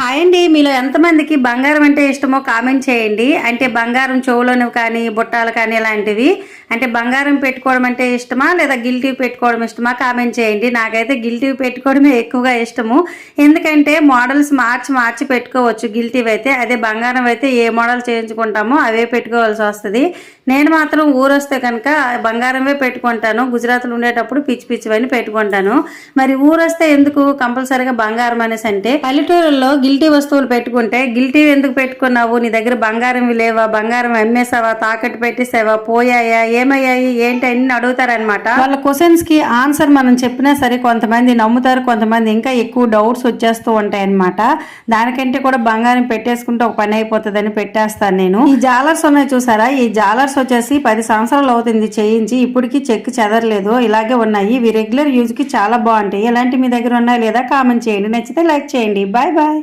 Hi అండి. మీలో ఎంతమందికి బంగారం అంటే ఇష్టమో కామెంట్ చేయండి. అంటే బంగారం చెవులను కానీ బుట్టాలు కానీ ఇలాంటివి అంటే బంగారం పెట్టుకోవడం అంటే ఇష్టమా లేదా గిల్టివి పెట్టుకోవడం ఇష్టమా కామెంట్ చేయండి. నాకైతే గిల్టివి పెట్టుకోవడమే ఎక్కువగా ఇష్టము. ఎందుకంటే మోడల్స్ మార్చి పెట్టుకోవచ్చు గిల్టివి అయితే. అదే బంగారం అయితే ఏ మోడల్ చేయించుకుంటామో అవే పెట్టుకోవాల్సి వస్తుంది. నేను మాత్రం ఊరొస్తే కనుక బంగారమే పెట్టుకుంటాను. గుజరాత్లో ఉండేటప్పుడు పిచ్చివని పెట్టుకుంటాను. మరి ఊరొస్తే ఎందుకు కంపల్సరీగా బంగారం అనేసి అంటే పల్లెటూరుల్లో గిల్టీ వస్తువులు పెట్టుకుంటే గిల్టీ ఎందుకు పెట్టుకున్నావు, నీ దగ్గర బంగారం లేవా, బంగారం అమ్మేసావా, తాకట్టు పెట్టేసావా, పోయాయా, ఏమయ్యాయి ఏంటి అన్ని అడుగుతారనమాట. వాళ్ళ క్వశ్చన్స్ కి ఆన్సర్ మనం చెప్పినా సరే కొంతమంది నమ్ముతారు, కొంతమంది ఇంకా ఎక్కువ డౌట్స్ వచ్చేస్తూ ఉంటాయి అనమాట. దానికంటే కూడా బంగారం పెట్టేసుకుంటే ఒక పని అయిపోతుందని పెట్టేస్తాను నేను. ఈ జాలర్స్ ఉన్నాయి చూసారా, ఈ జాలర్స్ వచ్చేసి 10 సంవత్సరాలు అవుతుంది చేయించి, ఇప్పటికి చెక్ చెదరలేదు, ఇలాగే ఉన్నాయి. ఇవి రెగ్యులర్ యూజ్ కి చాలా బాగుంటాయి. ఎలాంటి మీ దగ్గర ఉన్నాయి లేదా కామెంట్ చేయండి. నచ్చితే లైక్ చేయండి. Bye bye.